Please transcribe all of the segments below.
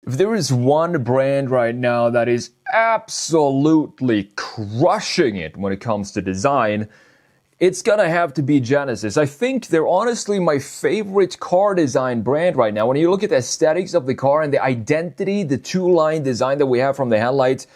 If there is one brand right now that is absolutely crushing it when it comes to design, it's gonna have to be Genesis. I think they're honestly my favorite car design brand right now. When you look at the aesthetics of the car and the identity, the two-line design that we have from the headlights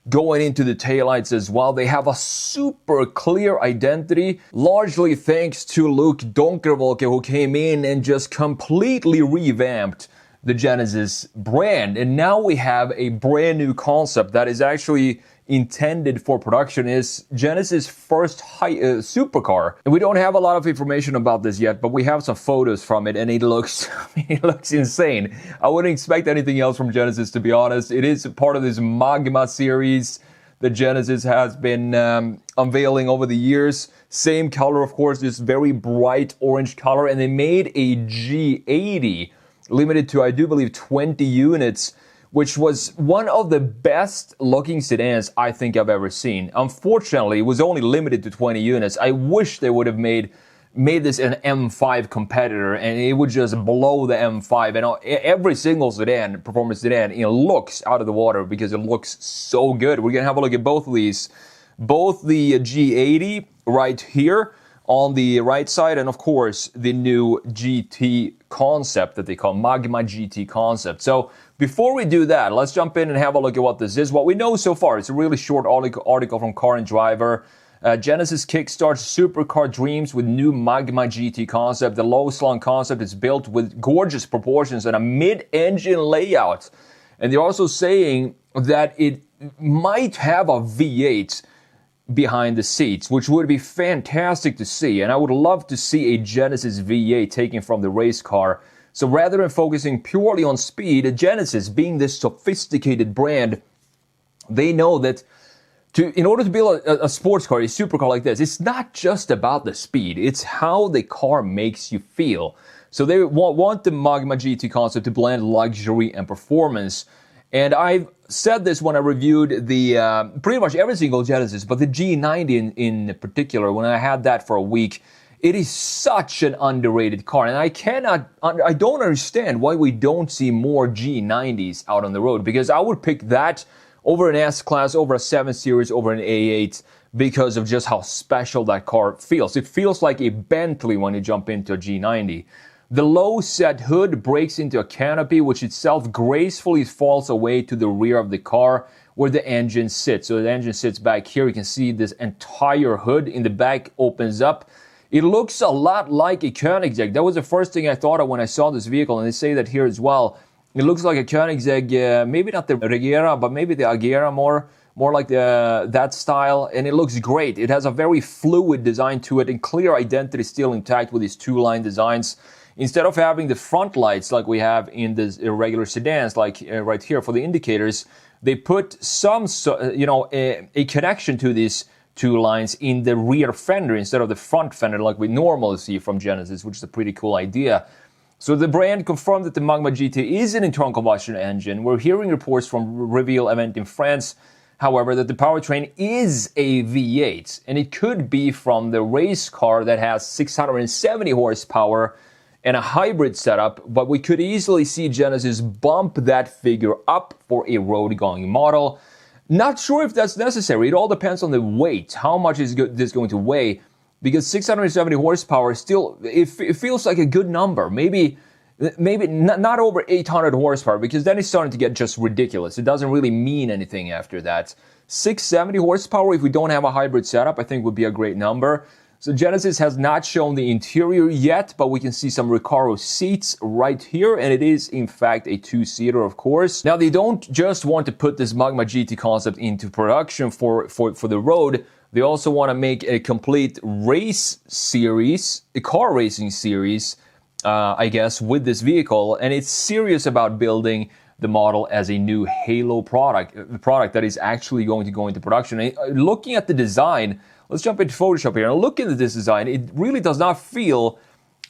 going into the taillights as well, they have a super clear identity, largely thanks to Luke Donkerwolke, who came in and just completely revamped the Genesis brand. And now we have a brand new concept that is actually intended for production. Is Genesis' first supercar. And we don't have a lot of information about this yet, but we have some photos from it and it looks, it looks insane. I wouldn't expect anything else from Genesis, to be honest. It is part of this Magma series that Genesis has been unveiling over the years. Same color, of course, this very bright orange color. And they made a G80 limited to, I do believe, 20 units, which was one of the best looking sedans I think I've ever seen. Unfortunately, it was only limited to 20 units. I wish they would have made this an M5 competitor, and it would just blow the M5. And every single sedan, performance sedan, looks out of the water because it looks so good. We're gonna have a look at both of these. Both the G80 right here on the right side, and of course the new GT concept that they call Magma GT concept. So before we do that, let's jump in and have a look at what this is. What we know so far, it's a really short article from Car and Driver. Genesis kickstarts supercar dreams with new Magma GT concept. The low-slung concept is built with gorgeous proportions and a mid-engine layout. And they're also saying that it might have a V8 behind the seats, which would be fantastic to see. And I would love to see a Genesis V8 taken from the race car. So rather than focusing purely on speed, Genesis, being this sophisticated brand, they know that in order to build a sports car, a supercar like this, it's not just about the speed. It's how the car makes you feel. So they want the Magma GT concept to blend luxury and performance. And I've said this when I reviewed the pretty much every single Genesis, but the G90 in particular, when I had that for a week, it is such an underrated car. And I don't understand why we don't see more G90s out on the road, because I would pick that over an S-Class, over a 7 Series, over an A8, because of just how special that car feels. It feels like a Bentley when you jump into a G90. The low-set hood breaks into a canopy, which itself gracefully falls away to the rear of the car where the engine sits. So the engine sits back here. You can see this entire hood in the back opens up. It looks a lot like a Koenigsegg. That was the first thing I thought of when I saw this vehicle, and they say that here as well. It looks like a Koenigsegg, maybe not the Regera, but maybe the Agera more like that style, and it looks great. It has a very fluid design to it, and clear identity still intact with these two-line designs. Instead of having the front lights like we have in the regular sedans, like right here for the indicators, they put some, a connection to these two lines in the rear fender instead of the front fender like we normally see from Genesis, which is a pretty cool idea. So the brand confirmed that the Magma GT is an internal combustion engine. We're hearing reports from Reveal event in France, however, that the powertrain is a V8, and it could be from the race car that has 670 horsepower and a hybrid setup, but we could easily see Genesis bump that figure up for a road-going model. Not sure if that's necessary. It all depends on the weight. How much is this going to weigh? Because 670 horsepower still, it feels like a good number. Maybe not over 800 horsepower, because then it's starting to get just ridiculous. It doesn't really mean anything after that. 670 horsepower, if we don't have a hybrid setup, I think would be a great number. So Genesis has not shown the interior yet, but we can see some Recaro seats right here, and it is in fact a two-seater, of course. Now, they don't just want to put this Magma GT concept into production for the road. They also want to make a complete race series, a car racing series, I guess, with this vehicle, and it's serious about building the model as a new Halo product, the product that is actually going to go into production. And looking at the design, let's jump into Photoshop here and look into this design. It really does not feel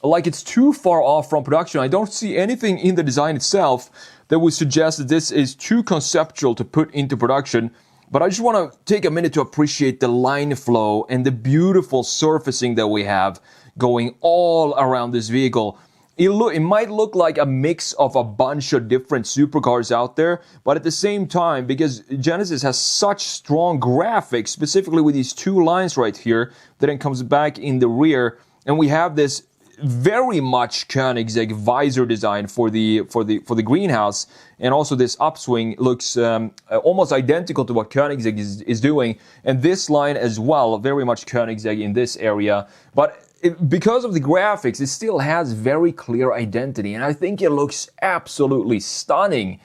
like it's too far off from production. I don't see anything in the design itself that would suggest that this is too conceptual to put into production. But I just want to take a minute to appreciate the line flow and the beautiful surfacing that we have going all around this vehicle. it might look like a mix of a bunch of different supercars out there, but at the same time, because Genesis has such strong graphics, specifically with these two lines right here, that then comes back in the rear, and we have this very much Koenigsegg visor design for the greenhouse, and also this upswing looks almost identical to what Koenigsegg is doing, and this line as well, very much Koenigsegg in this area, but because of the graphics, it still has very clear identity, and I think it looks absolutely stunning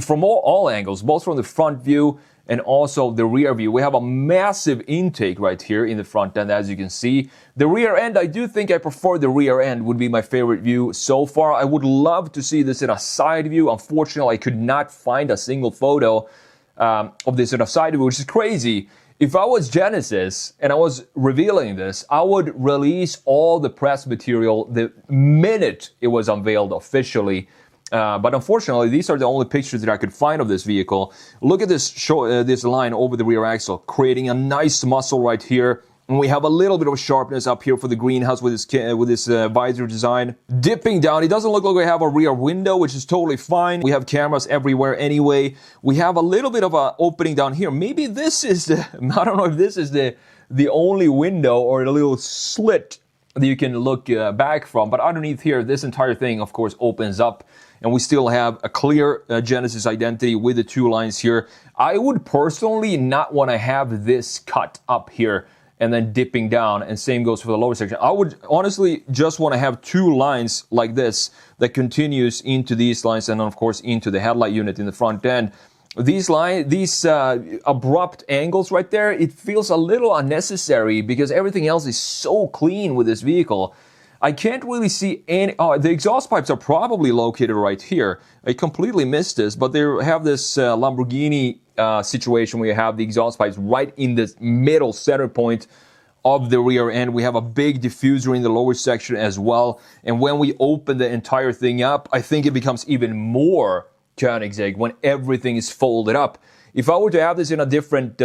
from all angles, both from the front view and also the rear view. We have a massive intake right here in the front end, as you can see. The rear end, I do think I prefer the rear end, would be my favorite view so far. I would love to see this in a side view. Unfortunately, I could not find a single photo of this in a side view, which is crazy. If I was Genesis and I was revealing this, I would release all the press material the minute it was unveiled officially. But unfortunately, these are the only pictures that I could find of this vehicle. Look at this this line over the rear axle, creating a nice muscle right here. And we have a little bit of sharpness up here for the greenhouse with this visor design. Dipping down, it doesn't look like we have a rear window, which is totally fine. We have cameras everywhere anyway. We have a little bit of an opening down here. Maybe this is I don't know if this is the only window or a little slit that you can look back from. But underneath here, this entire thing, of course, opens up. And we still have a clear Genesis identity with the two lines here. I would personally not want to have this cut up here and then dipping down, and same goes for the lower section. I would honestly just want to have two lines like this that continues into these lines and then of course into the headlight unit in the front end. These abrupt angles right there, it feels a little unnecessary because everything else is so clean with this vehicle. I can't really see any. Oh, the exhaust pipes are probably located right here. I completely missed this, but they have this Lamborghini situation where you have the exhaust pipes right in the middle center point of the rear end. We have a big diffuser in the lower section as well. And when we open the entire thing up, I think it becomes even more Koenigsegg when everything is folded up. If I were to have this in a different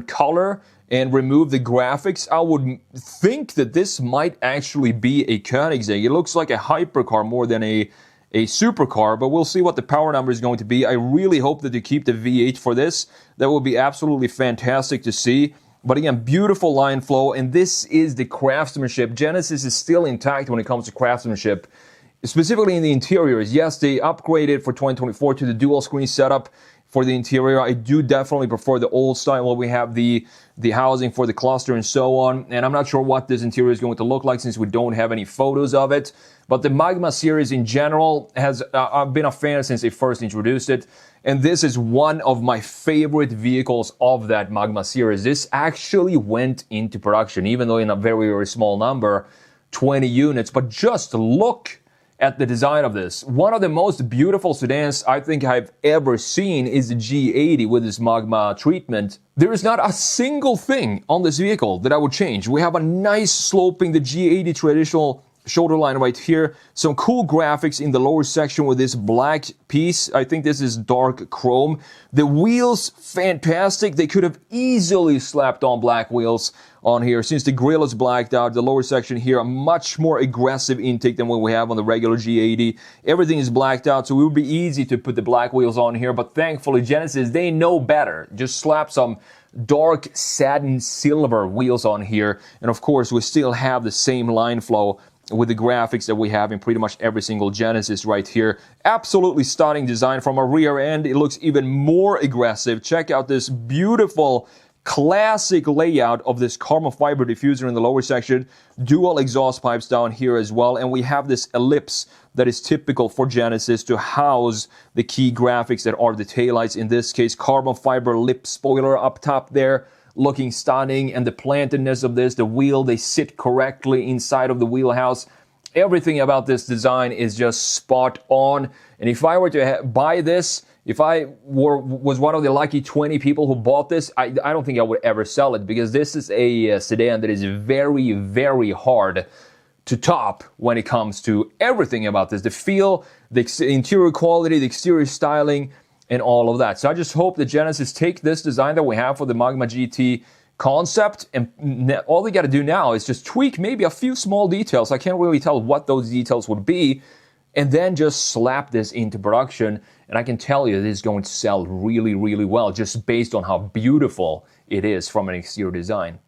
color and remove the graphics, I would think that this might actually be a Koenigsegg. It looks like a hypercar more than a supercar, but we'll see what the power number is going to be. I really hope that they keep the V8 for this. That would be absolutely fantastic to see. But again, beautiful line flow, and this is the craftsmanship. Genesis is still intact when it comes to craftsmanship, specifically in the interiors. Yes, they upgraded for 2024 to the dual screen setup for the interior. I do definitely prefer the old style where we have the housing for the cluster and so on. And I'm not sure what this interior is going to look like since we don't have any photos of it. But the Magma series in general has, I've been a fan since they first introduced it. And this is one of my favorite vehicles of that Magma series. This actually went into production, even though in a very, very small number, 20 units. But just look at the design of this. One of the most beautiful sedans I think I've ever seen is the G80 with this Magma treatment. There is not a single thing on this vehicle that I would change. We have a nice sloping, the G80 traditional shoulder line right here. Some cool graphics in the lower section with this black piece. I think this is dark chrome. The wheels, fantastic. They could have easily slapped on black wheels on here. Since the grille is blacked out, the lower section here, a much more aggressive intake than what we have on the regular G80. Everything is blacked out, so it would be easy to put the black wheels on here, but thankfully Genesis, they know better. Just slap some dark satin silver wheels on here, and of course we still have the same line flow with the graphics that we have in pretty much every single Genesis right here. Absolutely stunning design. From a rear end, it looks even more aggressive. Check out this beautiful classic layout of this carbon fiber diffuser in the lower section, dual exhaust pipes down here as well, and we have this ellipse that is typical for Genesis to house the key graphics that are the taillights. In this case, carbon fiber lip spoiler up top there, looking stunning, and the plantedness of this, the wheel, they sit correctly inside of the wheelhouse. Everything about this design is just spot on. And if I were to buy this, if I was one of the lucky 20 people who bought this, I don't think I would ever sell it, because this is a sedan that is very, very hard to top when it comes to everything about this. The feel, the interior quality, the exterior styling, and all of that. So I just hope that Genesis take this design that we have for the Magma GT, concept, and all they got to do now is just tweak maybe a few small details. I can't really tell what those details would be, and then just slap this into production. And I can tell you this is going to sell really, really well just based on how beautiful it is from an exterior design.